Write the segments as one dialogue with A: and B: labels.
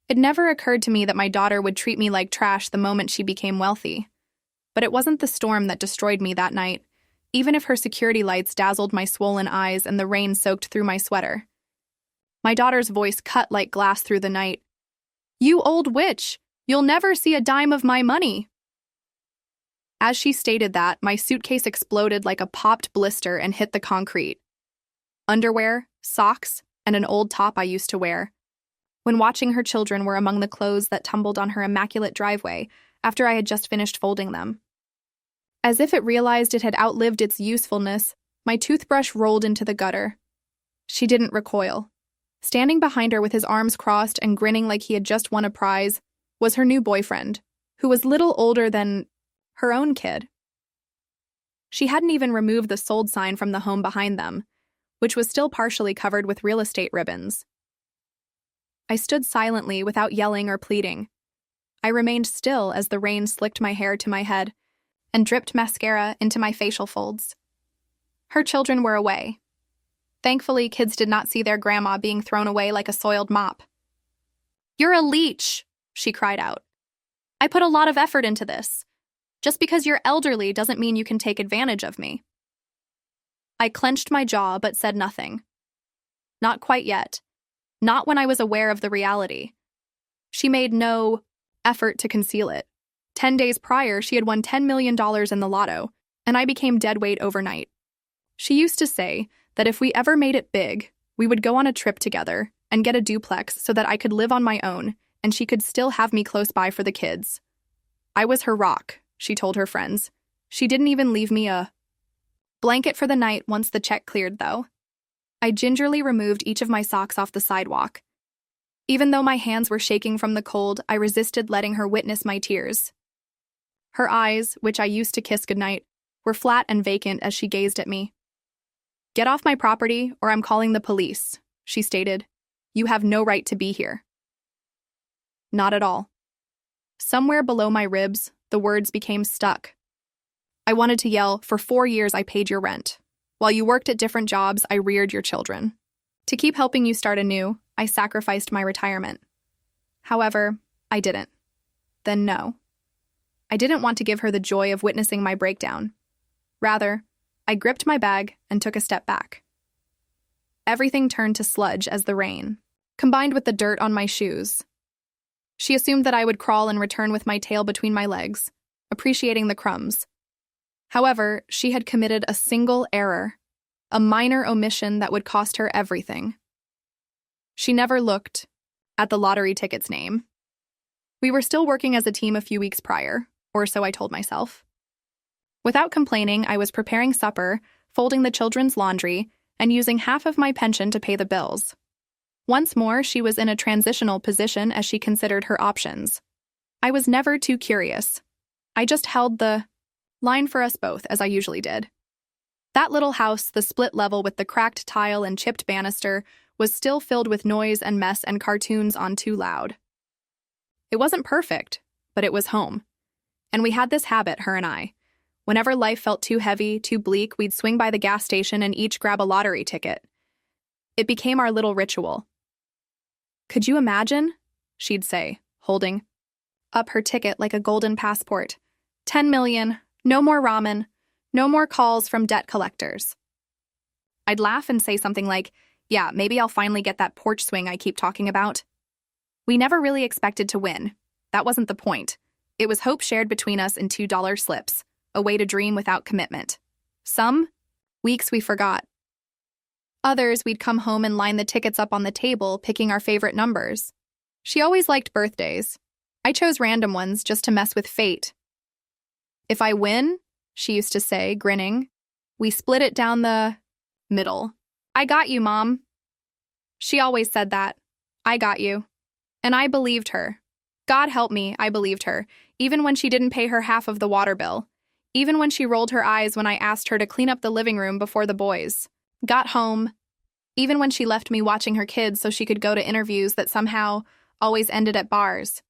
A: It never occurred to me that my daughter would treat me like trash the moment she became wealthy. But it wasn't the storm that destroyed me that night, even if her security lights dazzled my swollen eyes and the rain soaked through my sweater. My daughter's voice cut like glass through the night. "You old witch! You'll never see a dime of my money!" As she stated that, my suitcase exploded like a popped blister and hit the concrete. Underwear, socks, and an old top I used to wear, when watching her children, were among the clothes that tumbled on her immaculate driveway after I had just finished folding them. As if it realized it had outlived its usefulness, my toothbrush rolled into the gutter. She didn't recoil. Standing behind her with his arms crossed and grinning like he had just won a prize was her new boyfriend, who was little older than her own kid. She hadn't even removed the sold sign from the home behind them, which was still partially covered with real estate ribbons. I stood silently without yelling or pleading. I remained still as the rain slicked my hair to my head and dripped mascara into my facial folds. Her children were away. Thankfully, kids did not see their grandma being thrown away like a soiled mop. "You're a leech," she cried out. "I put a lot of effort into this. Just because you're elderly doesn't mean you can take advantage of me." I clenched my jaw but said nothing. Not quite yet. Not when I was aware of the reality. She made no effort to conceal it. 10 days prior, she had won $10 million in the lotto, and I became deadweight overnight. She used to say that if we ever made it big, we would go on a trip together and get a duplex so that I could live on my own and she could still have me close by for the kids. I was her rock, she told her friends. She didn't even leave me a blanket for the night once the check cleared, though. I gingerly removed each of my socks off the sidewalk. Even though my hands were shaking from the cold, I resisted letting her witness my tears. Her eyes, which I used to kiss goodnight, were flat and vacant as she gazed at me. "Get off my property, or I'm calling the police," she stated. "You have no right to be here." Not at all. Somewhere below my ribs, the words became stuck. I wanted to yell, "For 4 years I paid your rent. While you worked at different jobs, I reared your children. To keep helping you start anew, I sacrificed my retirement." However, I didn't. Then no. I didn't want to give her the joy of witnessing my breakdown. Rather, I gripped my bag and took a step back. Everything turned to sludge as the rain, combined with the dirt on my shoes. She assumed that I would crawl and return with my tail between my legs, appreciating the crumbs. However, she had committed a single error, a minor omission that would cost her everything. She never looked at the lottery ticket's name. We were still working as a team a few weeks prior, or so I told myself. Without complaining, I was preparing supper, folding the children's laundry, and using half of my pension to pay the bills. Once more, she was in a transitional position as she considered her options. I was never too curious. I just held the line for us both, as I usually did. That little house, the split level with the cracked tile and chipped banister, was still filled with noise and mess and cartoons on too loud. It wasn't perfect, but it was home. And we had this habit, her and I. Whenever life felt too heavy, too bleak, we'd swing by the gas station and each grab a lottery ticket. It became our little ritual. "Could you imagine?" she'd say, holding up her ticket like a golden passport. 10 million, no more ramen, no more calls from debt collectors. I'd laugh and say something like, "Yeah, maybe I'll finally get that porch swing I keep talking about." We never really expected to win. That wasn't the point. It was hope shared between us in $2 slips, a way to dream without commitment. Some weeks we forgot. Others, we'd come home and line the tickets up on the table, picking our favorite numbers. She always liked birthdays. I chose random ones just to mess with fate. "If I win," she used to say, grinning, "we split it down the middle. I got you, Mom." She always said that. I got you. And I believed her. God help me, I believed her, even when she didn't pay her half of the water bill. Even when she rolled her eyes when I asked her to clean up the living room before the boys got home. Even when she left me watching her kids so she could go to interviews that somehow always ended at bars.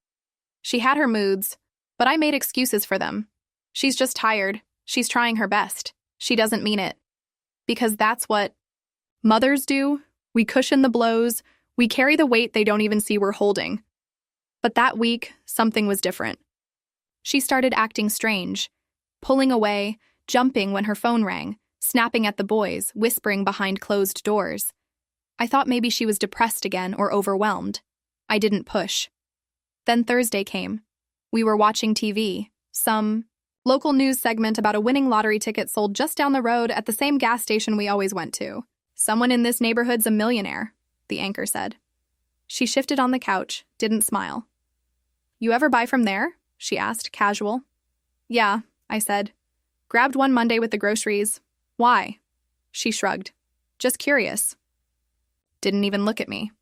A: She had her moods, but I made excuses for them. She's just tired. She's trying her best. She doesn't mean it. Because that's what mothers do. We cushion the blows. We carry the weight they don't even see we're holding. But that week, something was different. She started acting strange, pulling away, jumping when her phone rang, snapping at the boys, whispering behind closed doors. I thought maybe she was depressed again or overwhelmed. I didn't push. Then Thursday came. We were watching TV, some local news segment about a winning lottery ticket sold just down the road at the same gas station we always went to. Someone in this neighborhood's a millionaire, the anchor said. She shifted on the couch, didn't smile. You ever buy from there? She asked, casual. Yeah, I said. Grabbed one Monday with the groceries. Why? She shrugged. Just curious. Didn't even look at me.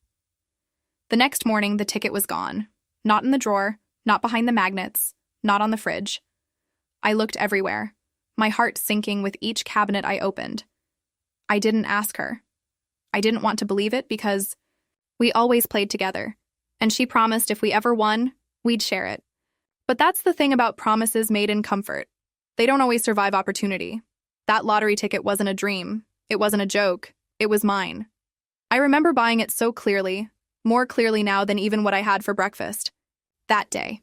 A: The next morning, the ticket was gone. Not in the drawer, not behind the magnets, not on the fridge. I looked everywhere, my heart sinking with each cabinet I opened. I didn't ask her. I didn't want to believe it because we always played together, and she promised if we ever won, we'd share it. But that's the thing about promises made in comfort. They don't always survive opportunity. That lottery ticket wasn't a dream. It wasn't a joke. It was mine. I remember buying it so clearly, more clearly now than even what I had for breakfast. That day.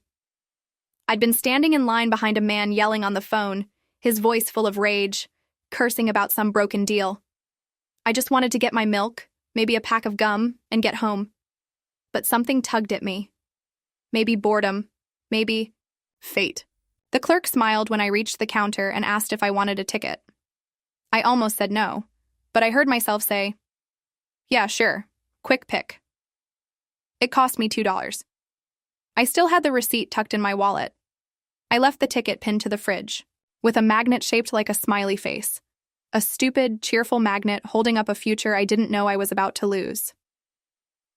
A: I'd been standing in line behind a man yelling on the phone, his voice full of rage, cursing about some broken deal. I just wanted to get my milk, maybe a pack of gum, and get home. But something tugged at me. Maybe boredom, maybe fate. The clerk smiled when I reached the counter and asked if I wanted a ticket. I almost said no, but I heard myself say, yeah, sure, quick pick. It cost me $2. I still had the receipt tucked in my wallet. I left the ticket pinned to the fridge, with a magnet shaped like a smiley face. A stupid, cheerful magnet holding up a future I didn't know I was about to lose.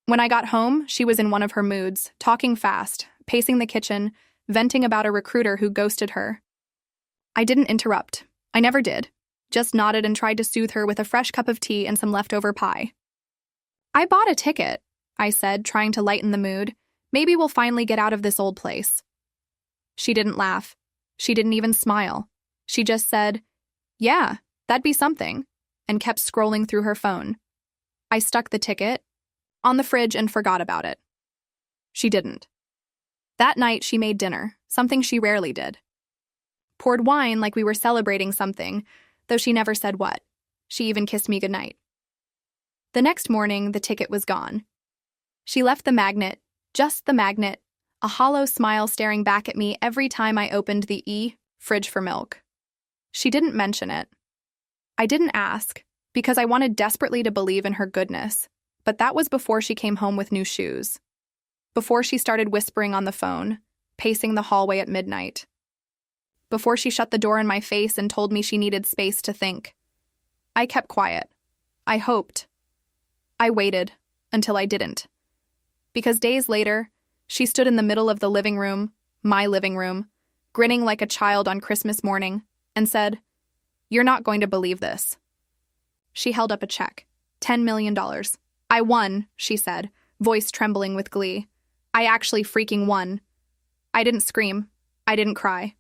A: When I got home, she was in one of her moods, talking fast, pacing the kitchen, venting about a recruiter who ghosted her. I didn't interrupt. I never did. Just nodded and tried to soothe her with a fresh cup of tea and some leftover pie. I bought a ticket, I said, trying to lighten the mood. Maybe we'll finally get out of this old place. She didn't laugh. She didn't even smile. She just said, yeah, that'd be something, and kept scrolling through her phone. I stuck the ticket on the fridge and forgot about it. She didn't. That night, she made dinner, something she rarely did. Poured wine like we were celebrating something, though she never said what. She even kissed me goodnight. The next morning, the ticket was gone. She left the magnet, just the magnet, a hollow smile staring back at me every time I opened the fridge for milk. She didn't mention it. I didn't ask, because I wanted desperately to believe in her goodness, but that was before she came home with new shoes. Before she started whispering on the phone, pacing the hallway at midnight. Before she shut the door in my face and told me she needed space to think. I kept quiet. I hoped. I waited until I didn't. Because days later, she stood in the middle of the living room, my living room, grinning like a child on Christmas morning, and said, "You're not going to believe this." She held up a check, $10 million. I won, she said, voice trembling with glee. I actually freaking won. I didn't scream. I didn't cry.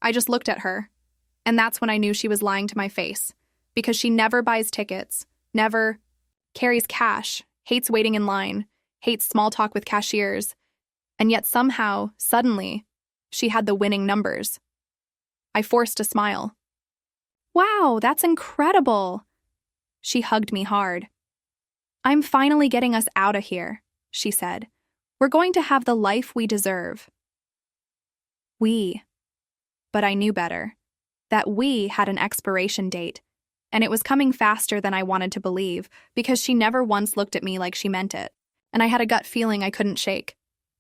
A: I just looked at her. And that's when I knew she was lying to my face. Because she never buys tickets, never carries cash, hates waiting in line, hates small talk with cashiers. And yet somehow, suddenly, she had the winning numbers. I forced a smile. Wow, that's incredible. She hugged me hard. I'm finally getting us out of here, she said. We're going to have the life we deserve. But I knew better. That we had an expiration date, and it was coming faster than I wanted to believe because she never once looked at me like she meant it, and I had a gut feeling I couldn't shake.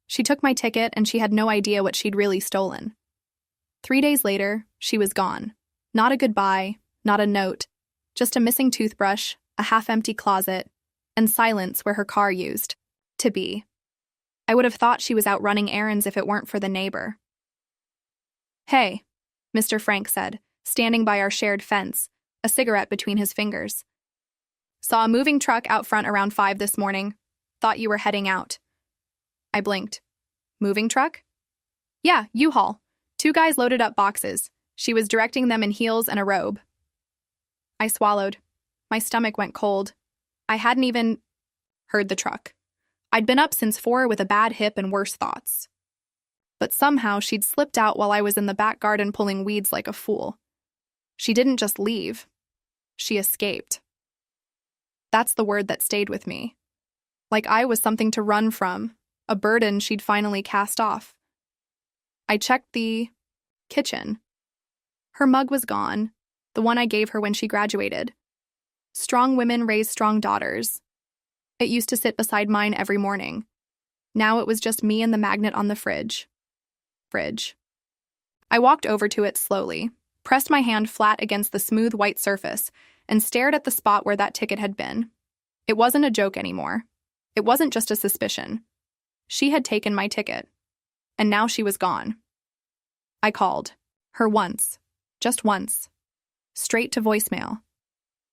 A: She took my ticket and she had no idea what she'd really stolen. 3 days later, she was gone. Not a goodbye, not a note, just a missing toothbrush, a half-empty closet, and silence where her car used to be. I would have thought she was out running errands if it weren't for the neighbor. Hey, Mr. Frank said, standing by our shared fence, a cigarette between his fingers. Saw a moving truck out front around 5 this morning. Thought you were heading out. I blinked. Moving truck? Yeah, U-Haul. 2 guys loaded up boxes. She was directing them in heels and a robe. I swallowed. My stomach went cold. I hadn't even heard the truck. I'd been up since 4 with a bad hip and worse thoughts. But somehow she'd slipped out while I was in the back garden pulling weeds like a fool. She didn't just leave. She escaped. That's the word that stayed with me. Like I was something to run from, a burden she'd finally cast off. I checked the kitchen. Her mug was gone, the one I gave her when she graduated. Strong women raise strong daughters. It used to sit beside mine every morning. Now it was just me and the magnet on the fridge. I walked over to it slowly, pressed my hand flat against the smooth white surface, and stared at the spot where that ticket had been. It wasn't a joke anymore. It wasn't just a suspicion. She had taken my ticket, and now she was gone. I called her once, just once, straight to voicemail.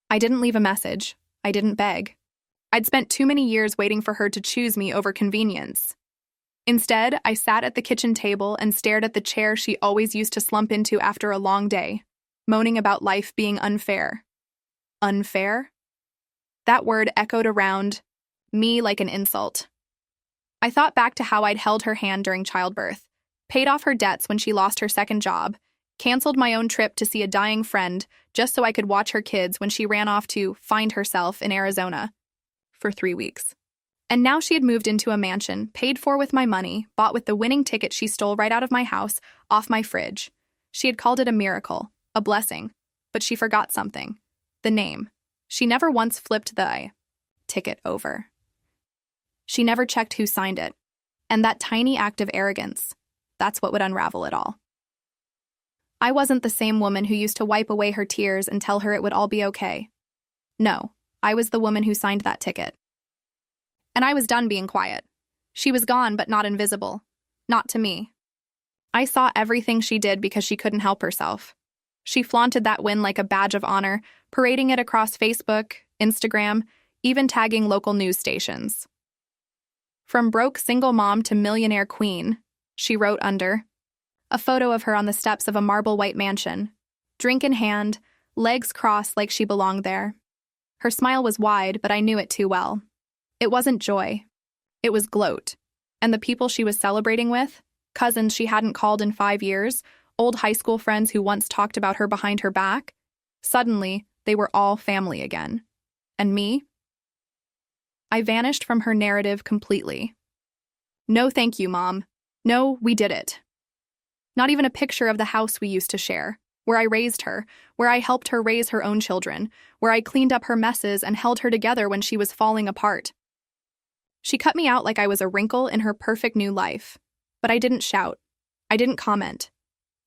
A: I didn't leave a message. I didn't beg. I'd spent too many years waiting for her to choose me over convenience. Instead, I sat at the kitchen table and stared at the chair she always used to slump into after a long day, moaning about life being unfair. Unfair? That word echoed around me like an insult. I thought back to how I'd held her hand during childbirth, paid off her debts when she lost her second job, canceled my own trip to see a dying friend just so I could watch her kids when she ran off to find herself in Arizona for 3 weeks. And now she had moved into a mansion, paid for with my money, bought with the winning ticket she stole right out of my house, off my fridge. She had called it a miracle, a blessing, but she forgot something. The name. She never once flipped the ticket over. She never checked who signed it. And that tiny act of arrogance, that's what would unravel it all. I wasn't the same woman who used to wipe away her tears and tell her it would all be okay. No, I was the woman who signed that ticket. And I was done being quiet. She was gone, but not invisible. Not to me. I saw everything she did because she couldn't help herself. She flaunted that win like a badge of honor, parading it across Facebook, Instagram, even tagging local news stations. From broke single mom to millionaire queen, she wrote under. A photo of her on the steps of a marble white mansion, drink in hand, legs crossed like she belonged there. Her smile was wide, but I knew it too well. It wasn't joy. It was gloat. And the people she was celebrating with, cousins she hadn't called in 5 years, old high school friends who once talked about her behind her back, suddenly they were all family again. And me? I vanished from her narrative completely. No thank you, Mom. No, we did it. Not even a picture of the house we used to share, where I raised her, where I helped her raise her own children, where I cleaned up her messes and held her together when she was falling apart. She cut me out like I was a wrinkle in her perfect new life. But I didn't shout. I didn't comment.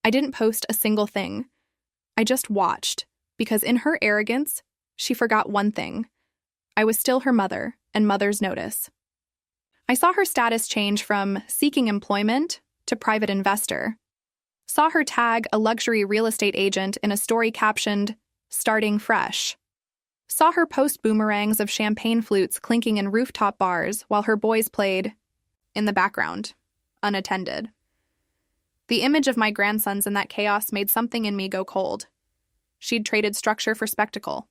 A: I didn't post a single thing. I just watched, because in her arrogance, she forgot one thing. I was still her mother, and mothers notice. I saw her status change from seeking employment to private investor. Saw her tag a luxury real estate agent in a story captioned, "Starting fresh." Saw her post boomerangs of champagne flutes clinking in rooftop bars while her boys played in the background, unattended. The image of my grandsons in that chaos made something in me go cold. She'd traded structure for spectacle.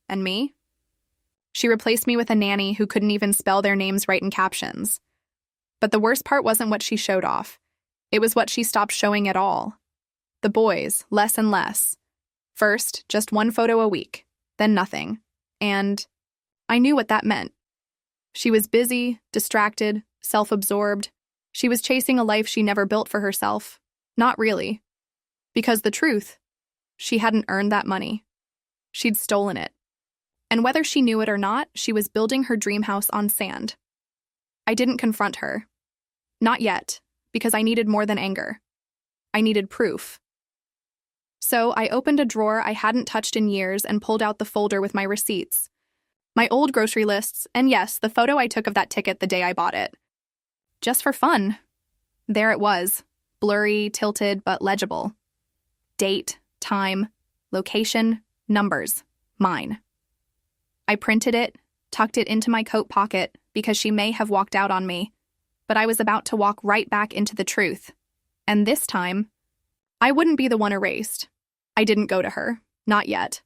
A: And me? She replaced me with a nanny who couldn't even spell their names right in captions. But the worst part wasn't what she showed off. It was what she stopped showing at all. The boys, less and less. First, just 1 photo a week, then nothing. And I knew what that meant. She was busy, distracted, self-absorbed. She was chasing a life she never built for herself. Not really. Because the truth, she hadn't earned that money. She'd stolen it. And whether she knew it or not, she was building her dream house on sand. I didn't confront her. Not yet, because I needed more than anger. I needed proof. So I opened a drawer I hadn't touched in years and pulled out the folder with my receipts. My old grocery lists, and yes, the photo I took of that ticket the day I bought it. Just for fun. There it was, blurry, tilted, but legible. Date, time, location, numbers, mine. I printed it, tucked it into my coat pocket because she may have walked out on me, but I was about to walk right back into the truth. And this time, I wouldn't be the one erased. I didn't go to her, not yet.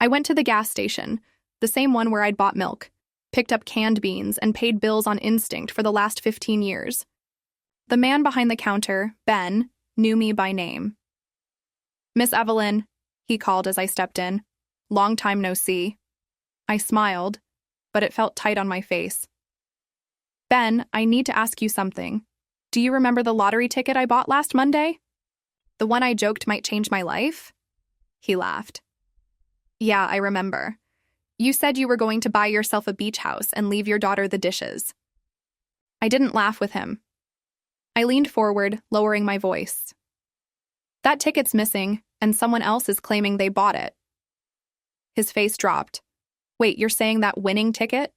A: I went to the gas station, the same one where I'd bought milk, picked up canned beans, and paid bills on instinct for the last 15 years. The man behind the counter, Ben, knew me by name. "Miss Evelyn," he called as I stepped in. "Long time no see." I smiled, but it felt tight on my face. "Ben, I need to ask you something. Do you remember the lottery ticket I bought last Monday? The one I joked might change my life?" He laughed. "Yeah, I remember. You said you were going to buy yourself a beach house and leave your daughter the dishes." I didn't laugh with him. I leaned forward, lowering my voice. "That ticket's missing, and someone else is claiming they bought it." His face dropped. "Wait, you're saying that winning ticket?"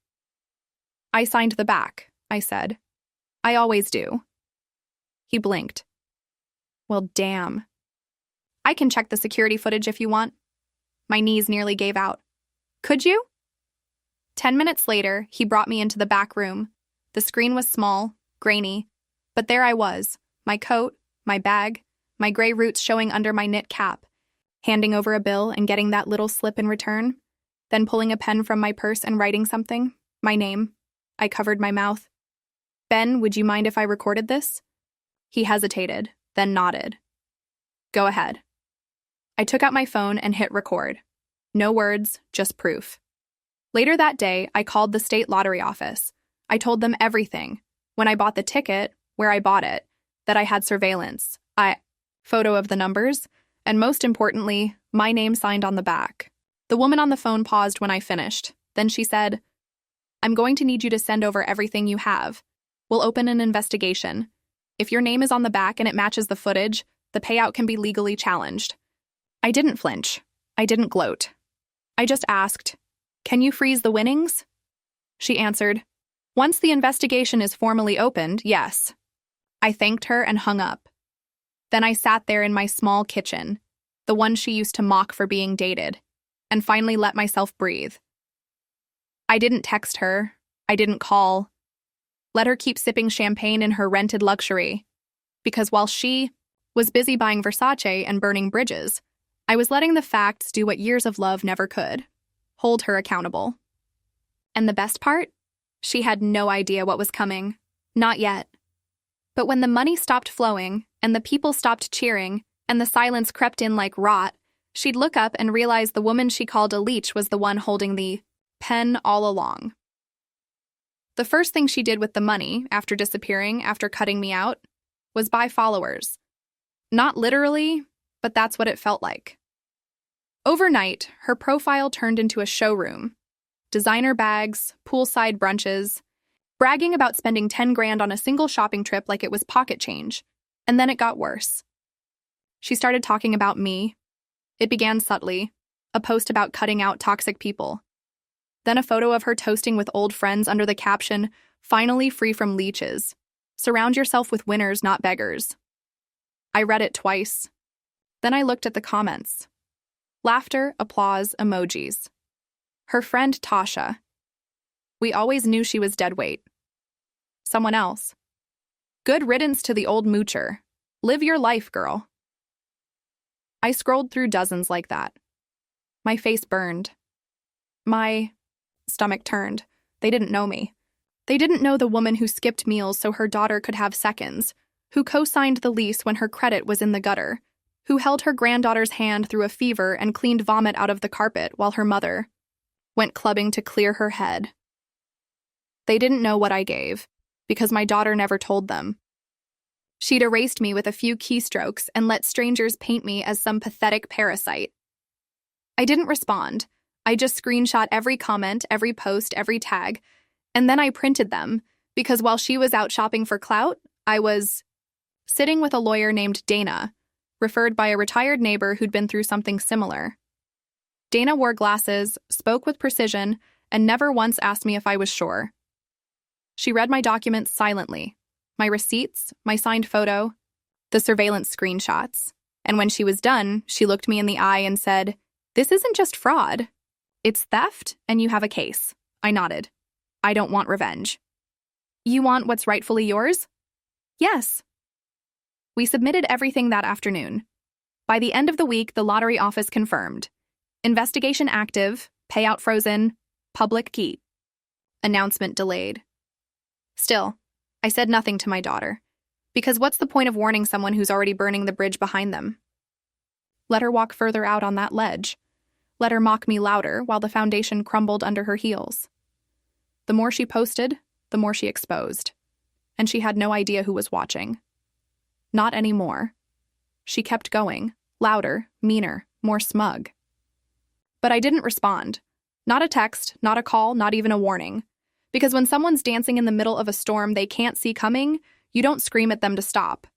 A: "I signed the back," I said. "I always do." He blinked. "Well, damn. I can check the security footage if you want." My knees nearly gave out. "Could you?" 10 minutes later, he brought me into the back room. The screen was small, grainy, but there I was, my coat, my bag, my gray roots showing under my knit cap, handing over a bill and getting that little slip in return, then pulling a pen from my purse and writing something, my name. I covered my mouth. "Ben, would you mind if I recorded this?" He hesitated, then nodded. "Go ahead." I took out my phone and hit record. No words, just proof. Later that day, I called the state lottery office. I told them everything. When I bought the ticket, where I bought it, that I had surveillance, photo of the numbers, and most importantly, my name signed on the back. The woman on the phone paused when I finished. Then she said, "I'm going to need you to send over everything you have. We'll open an investigation. If your name is on the back and it matches the footage, the payout can be legally challenged." I didn't flinch. I didn't gloat. I just asked, "Can you freeze the winnings?" She answered, "Once the investigation is formally opened, yes." I thanked her and hung up. Then I sat there in my small kitchen, the one she used to mock for being dated, and finally let myself breathe. I didn't text her. I didn't call. Let her keep sipping champagne in her rented luxury. Because while she was busy buying Versace and burning bridges, I was letting the facts do what years of love never could: hold her accountable. And the best part? She had no idea what was coming. Not yet. But when the money stopped flowing, and the people stopped cheering, and the silence crept in like rot, she'd look up and realize the woman she called a leech was the one holding the pen all along. The first thing she did with the money, after disappearing, after cutting me out, was buy followers. Not literally, but that's what it felt like. Overnight, her profile turned into a showroom. Designer bags, poolside brunches, bragging about spending 10 grand on a single shopping trip like it was pocket change. And then it got worse. She started talking about me. It began subtly, a post about cutting out toxic people. Then a photo of her toasting with old friends under the caption, "Finally free from leeches. Surround yourself with winners, not beggars." I read it twice. Then I looked at the comments. Laughter, applause, emojis. Her friend Tasha. "We always knew she was deadweight." Someone else. "Good riddance to the old moocher. Live your life, girl." I scrolled through dozens like that. My face burned. My stomach turned. They didn't know me. They didn't know the woman who skipped meals so her daughter could have seconds, who co-signed the lease when her credit was in the gutter, who held her granddaughter's hand through a fever and cleaned vomit out of the carpet while her mother went clubbing to clear her head. They didn't know what I gave, because my daughter never told them. She'd erased me with a few keystrokes and let strangers paint me as some pathetic parasite. I didn't respond. I just screenshot every comment, every post, every tag, and then I printed them, because while she was out shopping for clout, I was sitting with a lawyer named Dana, referred by a retired neighbor who'd been through something similar. Dana wore glasses, spoke with precision, and never once asked me if I was sure. She read my documents silently, my receipts, my signed photo, the surveillance screenshots, and when she was done, she looked me in the eye and said, "This isn't just fraud. It's theft, and you have a case." I nodded. "I don't want revenge." "You want what's rightfully yours?" "Yes." We submitted everything that afternoon. By the end of the week, the lottery office confirmed. Investigation active, payout frozen, public key. Announcement delayed. Still, I said nothing to my daughter, because what's the point of warning someone who's already burning the bridge behind them? Let her walk further out on that ledge. Let her mock me louder while the foundation crumbled under her heels. The more she posted, the more she exposed. And she had no idea who was watching. Not anymore. She kept going, louder, meaner, more smug. But I didn't respond. Not a text, not a call, not even a warning. Because when someone's dancing in the middle of a storm they can't see coming, you don't scream at them to stop.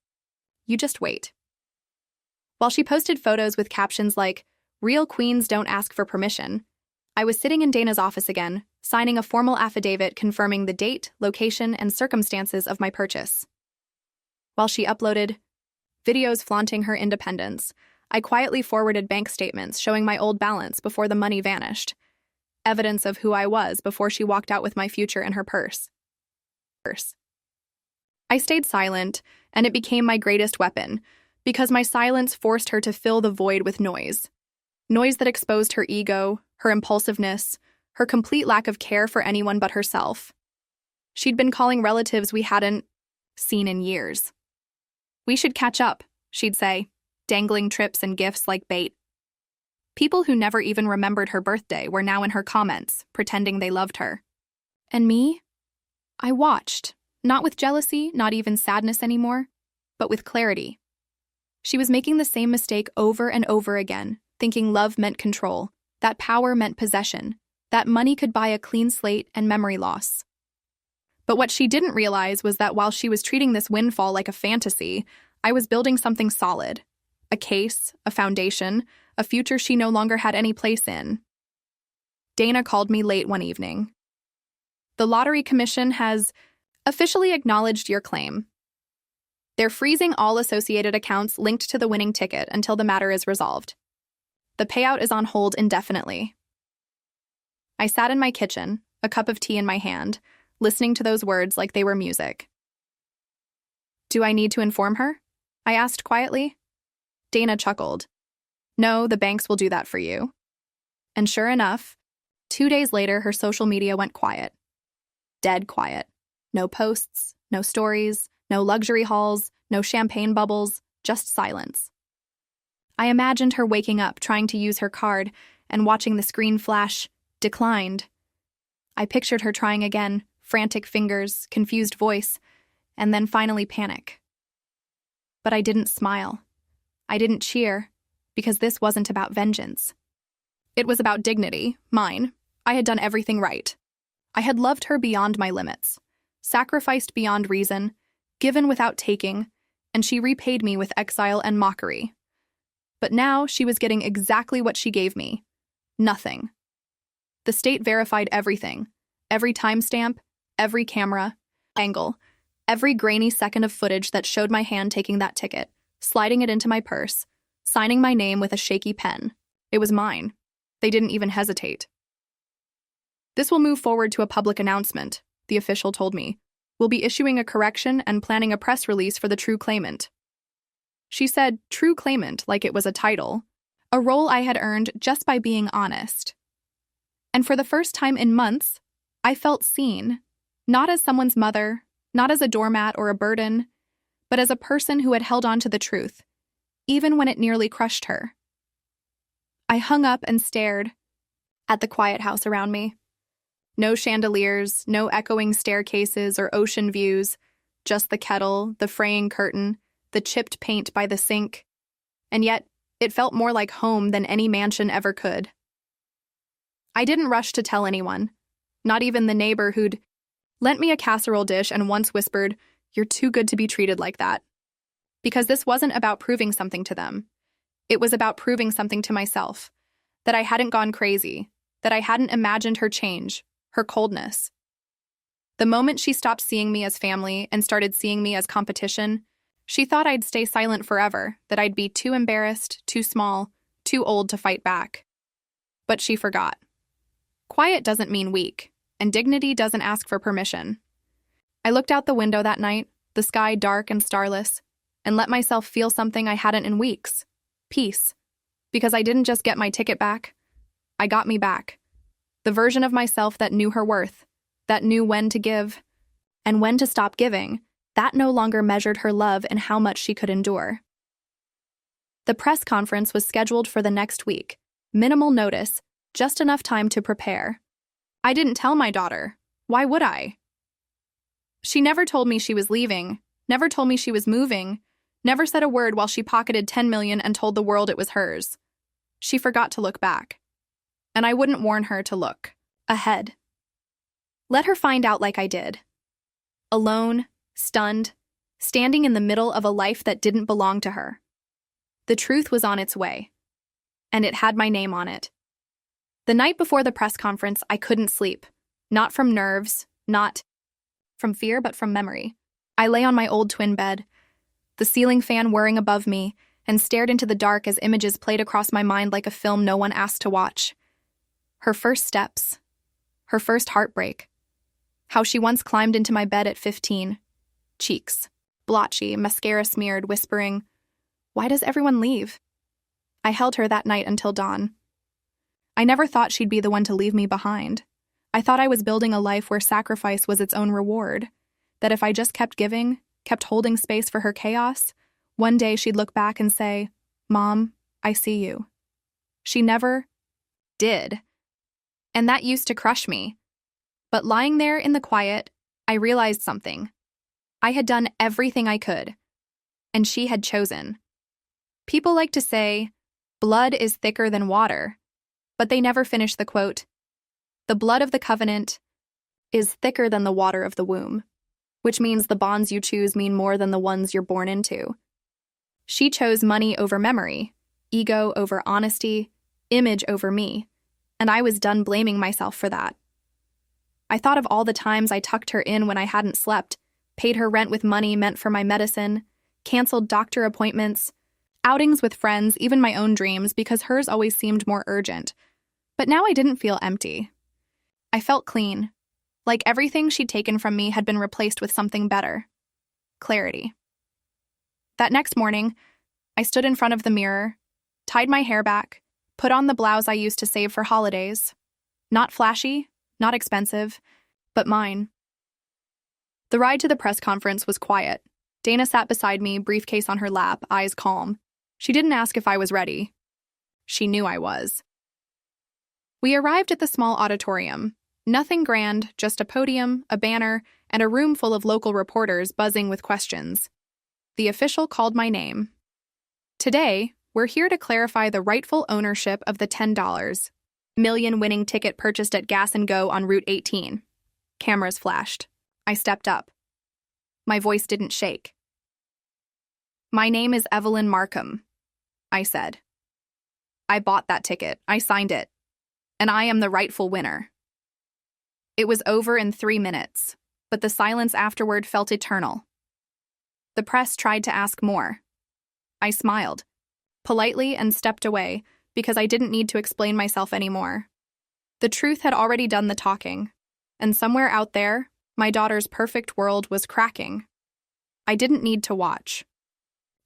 A: You just wait. While she posted photos with captions like, "Real queens don't ask for permission," I was sitting in Dana's office again, signing a formal affidavit confirming the date, location, and circumstances of my purchase. While she uploaded videos flaunting her independence, I quietly forwarded bank statements showing my old balance before the money vanished, evidence of who I was before she walked out with my future in her purse. I stayed silent, and it became my greatest weapon, because my silence forced her to fill the void with noise. Noise that exposed her ego, her impulsiveness, her complete lack of care for anyone but herself. She'd been calling relatives we hadn't seen in years. "We should catch up," she'd say, dangling trips and gifts like bait. People who never even remembered her birthday were now in her comments, pretending they loved her. And me? I watched, not with jealousy, not even sadness anymore, but with clarity. She was making the same mistake over and over again, thinking love meant control, that power meant possession, that money could buy a clean slate and memory loss. But what she didn't realize was that while she was treating this windfall like a fantasy, I was building something solid. A case, a foundation, a future she no longer had any place in. Dana called me late one evening. "The Lottery Commission has officially acknowledged your claim. They're freezing all associated accounts linked to the winning ticket until the matter is resolved. The payout is on hold indefinitely." I sat in my kitchen, a cup of tea in my hand, listening to those words like they were music. "Do I need to inform her?" I asked quietly. Dana chuckled. "No, the banks will do that for you." And sure enough, 2 days later, her social media went quiet. Dead quiet. No posts, no stories, no luxury hauls, no champagne bubbles, just silence. I imagined her waking up, trying to use her card, and watching the screen flash, "Declined." I pictured her trying again, frantic fingers, confused voice, and then finally panic. But I didn't smile. I didn't cheer, because this wasn't about vengeance. It was about dignity, mine. I had done everything right. I had loved her beyond my limits, sacrificed beyond reason, given without taking, and she repaid me with exile and mockery. But now she was getting exactly what she gave me. Nothing. The state verified everything. Every timestamp, every camera, angle, every grainy second of footage that showed my hand taking that ticket, sliding it into my purse, signing my name with a shaky pen. It was mine. They didn't even hesitate. "This will move forward to a public announcement," the official told me. "We'll be issuing a correction and planning a press release for the true claimant." She said true claimant like it was a title, a role I had earned just by being honest. And for the first time in months, I felt seen, not as someone's mother, not as a doormat or a burden, but as a person who had held on to the truth, even when it nearly crushed her. I hung up and stared at the quiet house around me. No chandeliers, no echoing staircases or ocean views, just the kettle, the fraying curtain, the chipped paint by the sink. And yet, it felt more like home than any mansion ever could. I didn't rush to tell anyone, not even the neighbor who'd lent me a casserole dish and once whispered, "You're too good to be treated like that." Because this wasn't about proving something to them. It was about proving something to myself, that I hadn't gone crazy, that I hadn't imagined her change, her coldness. The moment she stopped seeing me as family and started seeing me as competition, she thought I'd stay silent forever, that I'd be too embarrassed, too small, too old to fight back. But she forgot. Quiet doesn't mean weak, and dignity doesn't ask for permission. I looked out the window that night, the sky dark and starless, and let myself feel something I hadn't in weeks. Peace. Because I didn't just get my ticket back, I got me back. The version of myself that knew her worth, that knew when to give and when to stop giving, that no longer measured her love and how much she could endure. The press conference was scheduled for the next week. Minimal notice, just enough time to prepare. I didn't tell my daughter. Why would I? She never told me she was leaving, never told me she was moving, never said a word while she pocketed $10 million and told the world it was hers. She forgot to look back. And I wouldn't warn her to look ahead. Let her find out like I did. Alone, stunned, standing in the middle of a life that didn't belong to her. The truth was on its way. And it had my name on it. The night before the press conference, I couldn't sleep. Not from nerves, not from fear, but from memory. I lay on my old twin bed, the ceiling fan whirring above me, and stared into the dark as images played across my mind like a film no one asked to watch. Her first steps, her first heartbreak, how she once climbed into my bed at 15, cheeks, blotchy, mascara smeared, whispering, "Why does everyone leave?" I held her that night until dawn. I never thought she'd be the one to leave me behind. I thought I was building a life where sacrifice was its own reward, that if I just kept giving, kept holding space for her chaos, one day she'd look back and say, "Mom, I see you." She never did. And that used to crush me. But lying there in the quiet, I realized something. I had done everything I could, and she had chosen. People like to say, blood is thicker than water, but they never finish the quote. The blood of the covenant is thicker than the water of the womb, which means the bonds you choose mean more than the ones you're born into. She chose money over memory, ego over honesty, image over me, and I was done blaming myself for that. I thought of all the times I tucked her in when I hadn't slept, paid her rent with money meant for my medicine, canceled doctor appointments, outings with friends, even my own dreams, because hers always seemed more urgent. But now I didn't feel empty. I felt clean, like everything she'd taken from me had been replaced with something better. Clarity. That next morning, I stood in front of the mirror, tied my hair back, put on the blouse I used to save for holidays. Not flashy, not expensive, but mine. The ride to the press conference was quiet. Dana sat beside me, briefcase on her lap, eyes calm. She didn't ask if I was ready. She knew I was. We arrived at the small auditorium. Nothing grand, just a podium, a banner, and a room full of local reporters buzzing with questions. The official called my name. Today, we're here to clarify the rightful ownership of the $10 million winning ticket purchased at Gas and Go on Route 18. Cameras flashed. I stepped up. My voice didn't shake. "My name is Evelyn Markham," I said. "I bought that ticket. I signed it. And I am the rightful winner." It was over in 3 minutes, but the silence afterward felt eternal. The press tried to ask more. I smiled, politely, and stepped away because I didn't need to explain myself anymore. The truth had already done the talking, and somewhere out there, my daughter's perfect world was cracking. I didn't need to watch.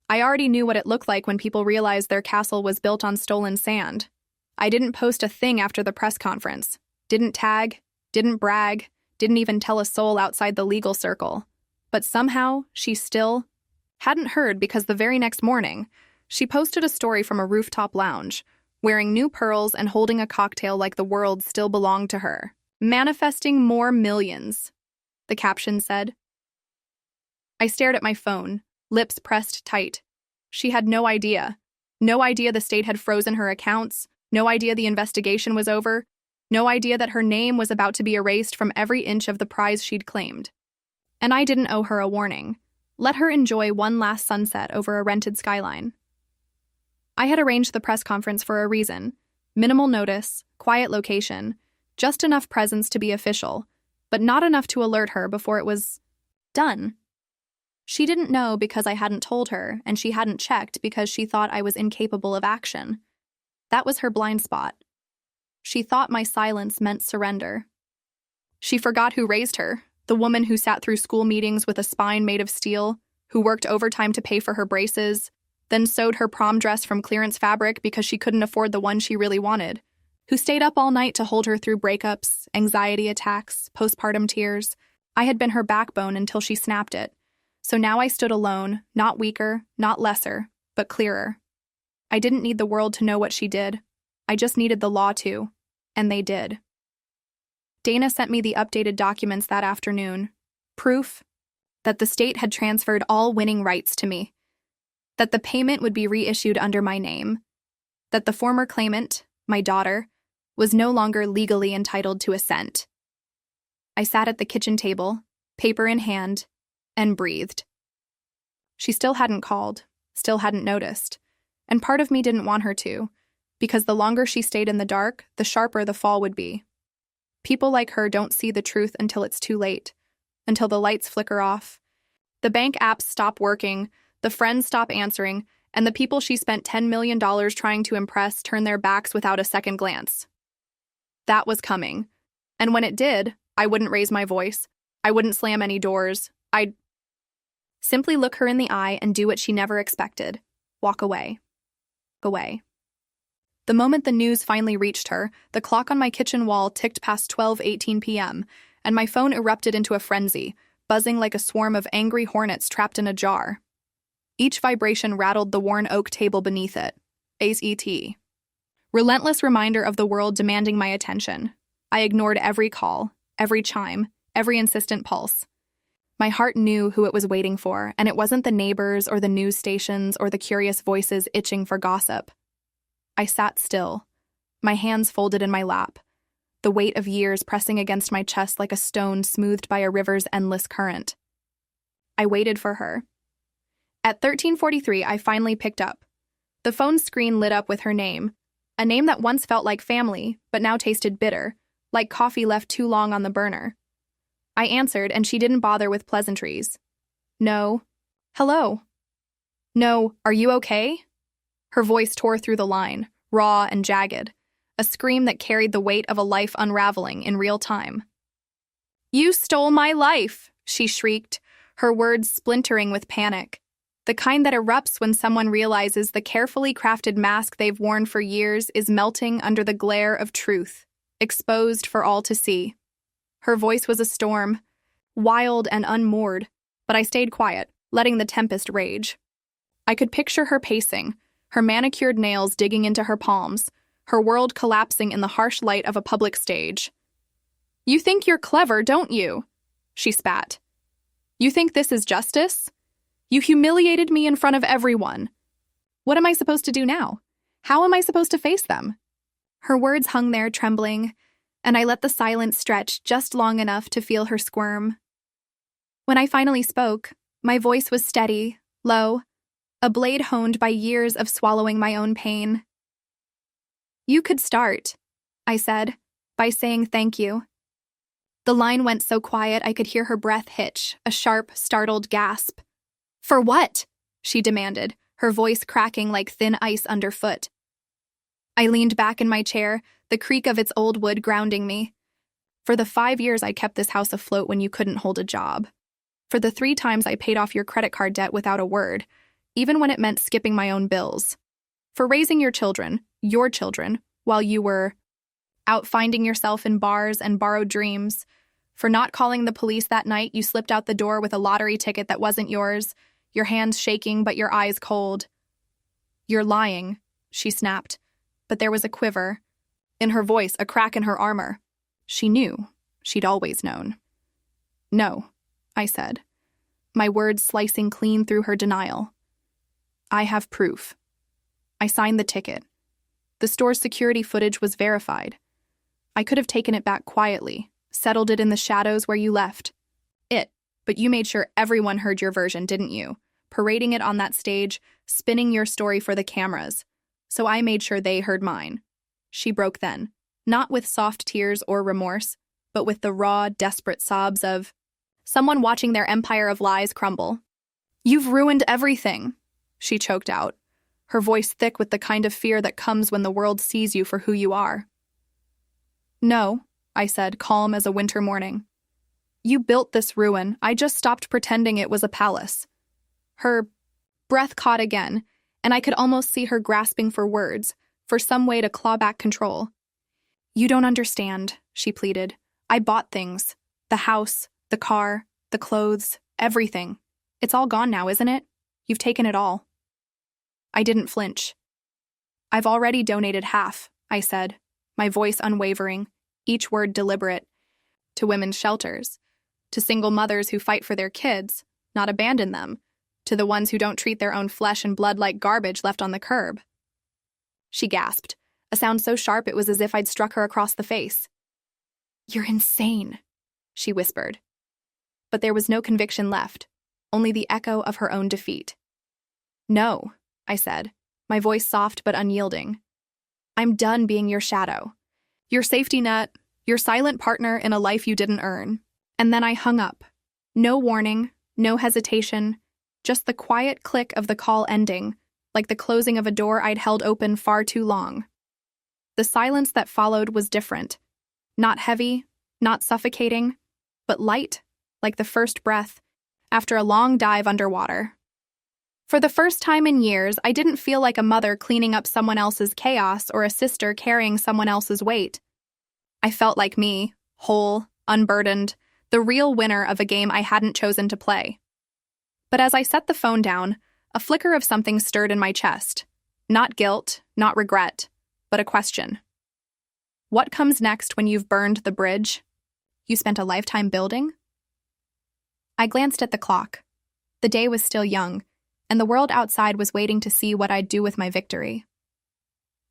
A: I already knew what it looked like when people realized their castle was built on stolen sand. I didn't post a thing after the press conference, didn't tag, didn't brag, didn't even tell a soul outside the legal circle. But somehow, she still hadn't heard because the very next morning, she posted a story from a rooftop lounge, wearing new pearls and holding a cocktail like the world still belonged to her. "Manifesting more millions," the caption said. I stared at my phone, lips pressed tight. She had no idea. No idea the state had frozen her accounts, no idea the investigation was over, no idea that her name was about to be erased from every inch of the prize she'd claimed. And I didn't owe her a warning. Let her enjoy one last sunset over a rented skyline. I had arranged the press conference for a reason. Minimal notice, quiet location, just enough presence to be official, but not enough to alert her before it was done. She didn't know because I hadn't told her, and she hadn't checked because she thought I was incapable of action. That was her blind spot. She thought my silence meant surrender. She forgot who raised her, the woman who sat through school meetings with a spine made of steel, who worked overtime to pay for her braces, then sewed her prom dress from clearance fabric because she couldn't afford the one she really wanted, who stayed up all night to hold her through breakups, anxiety attacks, postpartum tears. I had been her backbone until she snapped it. So now I stood alone, not weaker, not lesser, but clearer. I didn't need the world to know what she did. I just needed the law to, and they did. Dana sent me the updated documents that afternoon. Proof that the state had transferred all winning rights to me, that the payment would be reissued under my name, that the former claimant, my daughter, was no longer legally entitled to a cent. I sat at the kitchen table, paper in hand, and breathed. She still hadn't called, still hadn't noticed, and part of me didn't want her to, because the longer she stayed in the dark, the sharper the fall would be. People like her don't see the truth until it's too late, until the lights flicker off. The bank apps stop working, the friends stop answering, and the people she spent $10 million trying to impress turn their backs without a second glance. That was coming. And when it did, I wouldn't raise my voice. I wouldn't slam any doors. I'd simply look her in the eye and do what she never expected. Walk away. Away. The moment the news finally reached her, the clock on my kitchen wall ticked past 12:18 p.m., and my phone erupted into a frenzy, buzzing like a swarm of angry hornets trapped in a jar. Each vibration rattled the worn oak table beneath it. AITA. Relentless reminder of the world demanding my attention. I ignored every call, every chime, every insistent pulse. My heart knew who it was waiting for, and it wasn't the neighbors or the news stations or the curious voices itching for gossip. I sat still, my hands folded in my lap, the weight of years pressing against my chest like a stone smoothed by a river's endless current. I waited for her. At 13:43, I finally picked up. The phone screen lit up with her name, a name that once felt like family, but now tasted bitter, like coffee left too long on the burner. I answered, and she didn't bother with pleasantries. No. Hello. No, are you okay? Her voice tore through the line, raw and jagged, a scream that carried the weight of a life unraveling in real time. You stole my life, she shrieked, her words splintering with panic, the kind that erupts when someone realizes the carefully crafted mask they've worn for years is melting under the glare of truth, exposed for all to see. Her voice was a storm, wild and unmoored, but I stayed quiet, letting the tempest rage. I could picture her pacing, her manicured nails digging into her palms, her world collapsing in the harsh light of a public stage. You think you're clever, don't you? She spat. You think this is justice? You humiliated me in front of everyone. What am I supposed to do now? How am I supposed to face them? Her words hung there trembling, and I let the silence stretch just long enough to feel her squirm. When I finally spoke, my voice was steady, low, a blade honed by years of swallowing my own pain. You could start, I said, by saying thank you. The line went so quiet I could hear her breath hitch, a sharp, startled gasp. For what? She demanded, her voice cracking like thin ice underfoot. I leaned back in my chair, the creak of its old wood grounding me. For the 5 years I kept this house afloat when you couldn't hold a job. For the 3 times I paid off your credit card debt without a word, even when it meant skipping my own bills. For raising your children, while you were out finding yourself in bars and borrowed dreams. For not calling the police that night you slipped out the door with a lottery ticket that wasn't yours, your hands shaking but your eyes cold. You're lying, she snapped, but there was a quiver. In her voice, a crack in her armor. She knew. She'd always known. No, I said, my words slicing clean through her denial. I have proof. I signed the ticket. The store's security footage was verified. I could have taken it back quietly, settled it in the shadows where you left. But you made sure everyone heard your version, didn't you? Parading it on that stage, spinning your story for the cameras. So I made sure they heard mine. She broke then, not with soft tears or remorse, but with the raw, desperate sobs of someone watching their empire of lies crumble. You've ruined everything, she choked out, her voice thick with the kind of fear that comes when the world sees you for who you are. No, I said, calm as a winter morning. You built this ruin. I just stopped pretending it was a palace. Her breath caught again, and I could almost see her grasping for words, for some way to claw back control. You don't understand, she pleaded. I bought things. The house, the car, the clothes, everything. It's all gone now, isn't it? You've taken it all. I didn't flinch. I've already donated half, I said, my voice unwavering, each word deliberate, to women's shelters, to single mothers who fight for their kids, not abandon them, to the ones who don't treat their own flesh and blood like garbage left on the curb. She gasped, a sound so sharp it was as if I'd struck her across the face. You're insane, she whispered. But there was no conviction left, only the echo of her own defeat. No, I said, my voice soft but unyielding. I'm done being your shadow, your safety net, your silent partner in a life you didn't earn. And then I hung up. No warning, no hesitation, just the quiet click of the call ending, like the closing of a door I'd held open far too long. The silence that followed was different. Not heavy, not suffocating, but light, like the first breath after a long dive underwater. For the first time in years, I didn't feel like a mother cleaning up someone else's chaos or a sister carrying someone else's weight. I felt like me, whole, unburdened, the real winner of a game I hadn't chosen to play. But as I set the phone down, a flicker of something stirred in my chest. Not guilt, not regret, but a question. What comes next when you've burned the bridge you spent a lifetime building? I glanced at the clock. The day was still young, and the world outside was waiting to see what I'd do with my victory.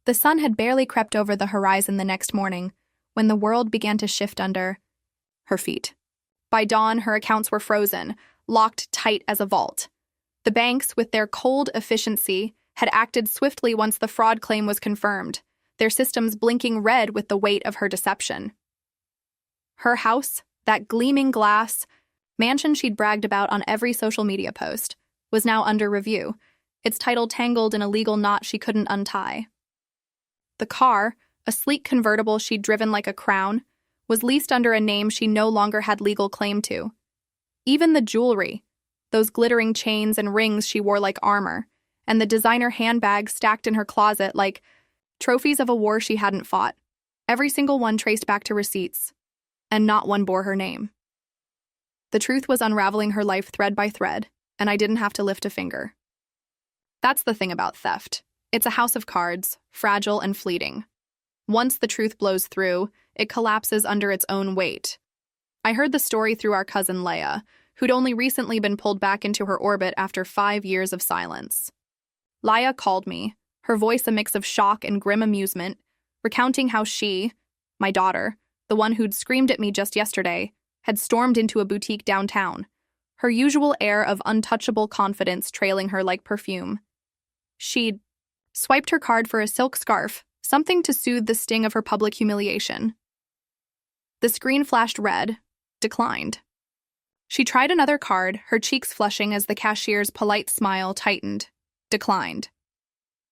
A: The sun had barely crept over the horizon the next morning when the world began to shift under her feet. By dawn, her accounts were frozen, locked tight as a vault. The banks, with their cold efficiency, had acted swiftly once the fraud claim was confirmed, their systems blinking red with the weight of her deception. Her house, that gleaming glass mansion she'd bragged about on every social media post, was now under review, its title tangled in a legal knot she couldn't untie. The car, a sleek convertible she'd driven like a crown, was leased under a name she no longer had legal claim to. Even the jewelry, those glittering chains and rings she wore like armor, and the designer handbags stacked in her closet like trophies of a war she hadn't fought, every single one traced back to receipts, and not one bore her name. The truth was unraveling her life thread by thread, and I didn't have to lift a finger. That's the thing about theft. It's a house of cards, fragile and fleeting. Once the truth blows through, it collapses under its own weight. I heard the story through our cousin Leia, who'd only recently been pulled back into her orbit after 5 years of silence. Leia called me, her voice a mix of shock and grim amusement, recounting how she, my daughter, the one who'd screamed at me just yesterday, had stormed into a boutique downtown, her usual air of untouchable confidence trailing her like perfume. She'd swiped her card for a silk scarf, something to soothe the sting of her public humiliation. The screen flashed red, declined. She tried another card, her cheeks flushing as the cashier's polite smile tightened, declined.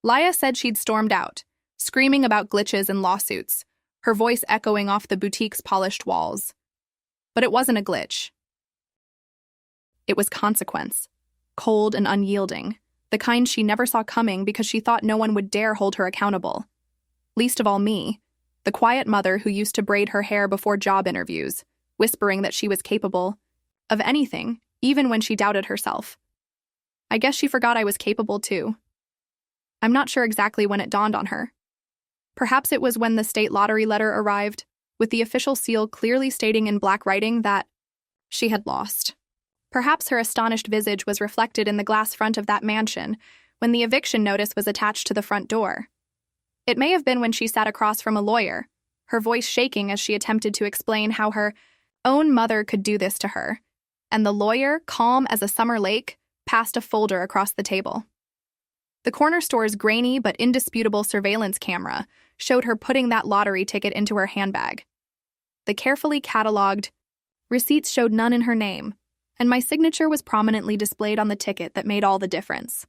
A: Leia said she'd stormed out, screaming about glitches and lawsuits, her voice echoing off the boutique's polished walls. But it wasn't a glitch. It was consequence, cold and unyielding, the kind she never saw coming because she thought no one would dare hold her accountable. Least of all me, the quiet mother who used to braid her hair before job interviews, whispering that she was capable of anything, even when she doubted herself. I guess she forgot I was capable too. I'm not sure exactly when it dawned on her. Perhaps it was when the state lottery letter arrived, with the official seal clearly stating in black writing that she had lost. Perhaps her astonished visage was reflected in the glass front of that mansion when the eviction notice was attached to the front door. It may have been when she sat across from a lawyer, her voice shaking as she attempted to explain how her own mother could do this to her, and the lawyer, calm as a summer lake, passed a folder across the table. The corner store's grainy but indisputable surveillance camera showed her putting that lottery ticket into her handbag. The carefully cataloged receipts showed none in her name, and my signature was prominently displayed on the ticket that made all the difference.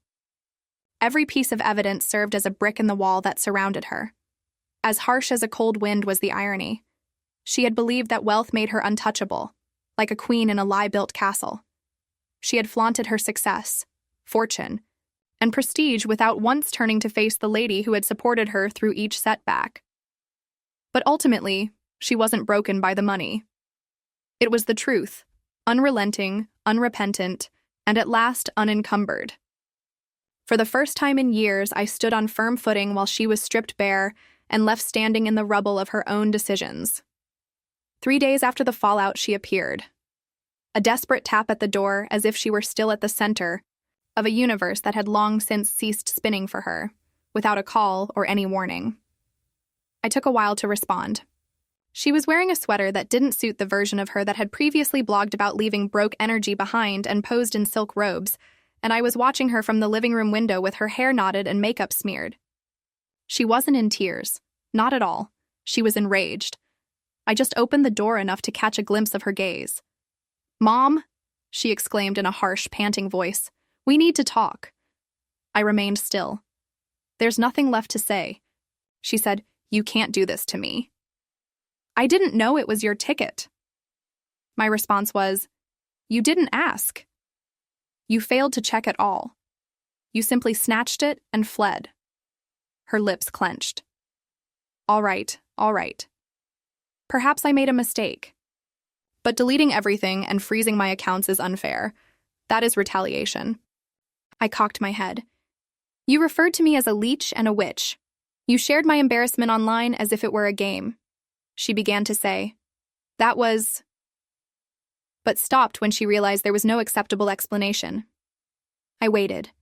A: Every piece of evidence served as a brick in the wall that surrounded her. As harsh as a cold wind was the irony. She had believed that wealth made her untouchable, like a queen in a lie-built castle. She had flaunted her success, fortune, and prestige without once turning to face the lady who had supported her through each setback. But ultimately, she wasn't broken by the money. It was the truth, unrelenting, unrepentant, and at last unencumbered. For the first time in years, I stood on firm footing while she was stripped bare and left standing in the rubble of her own decisions. 3 days after the fallout, she appeared. A desperate tap at the door, as if she were still at the center of a universe that had long since ceased spinning for her, without a call or any warning. I took a while to respond. She was wearing a sweater that didn't suit the version of her that had previously blogged about leaving broke energy behind and posed in silk robes, and I was watching her from the living room window with her hair knotted and makeup smeared. She wasn't in tears. Not at all. She was enraged. I just opened the door enough to catch a glimpse of her gaze. "Mom," she exclaimed in a harsh, panting voice, "we need to talk." I remained still. "There's nothing left to say." She said, "You can't do this to me." "I didn't know it was your ticket." My response was, "You didn't ask. You failed to check at all. You simply snatched it and fled." Her lips clenched. All right. Perhaps I made a mistake. But deleting everything and freezing my accounts is unfair. That is retaliation." I cocked my head. "You referred to me as a leech and a witch. You shared my embarrassment online as if it were a game." She began to say, "That was..." but stopped when she realized there was no acceptable explanation. I waited.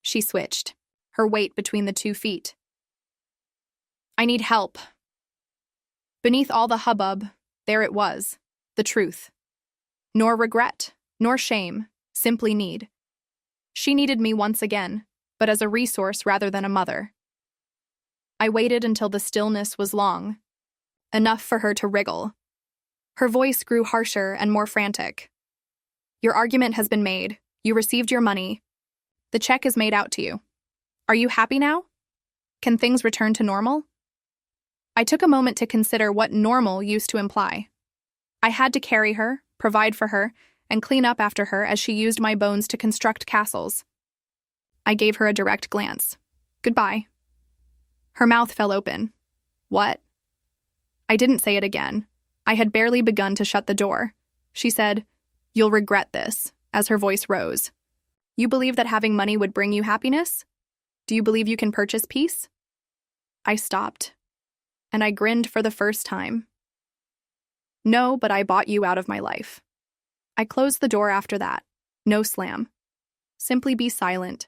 A: She switched, her weight between the 2 feet. "I need help." Beneath all the hubbub, there it was, the truth. Nor regret, nor shame, simply need. She needed me once again, but as a resource rather than a mother. I waited until the stillness was long, enough for her to wriggle. Her voice grew harsher and more frantic. "Your argument has been made. You received your money. The check is made out to you. Are you happy now? Can things return to normal?" I took a moment to consider what normal used to imply. I had to carry her, provide for her, and clean up after her as she used my bones to construct castles. I gave her a direct glance. "Goodbye." Her mouth fell open. "What?" I didn't say it again. I had barely begun to shut the door. She said, "You'll regret this," as her voice rose. "You believe that having money would bring you happiness? Do you believe you can purchase peace?" I stopped, and I grinned for the first time. "No, but I bought you out of my life." I closed the door after that. No slam. Simply be silent.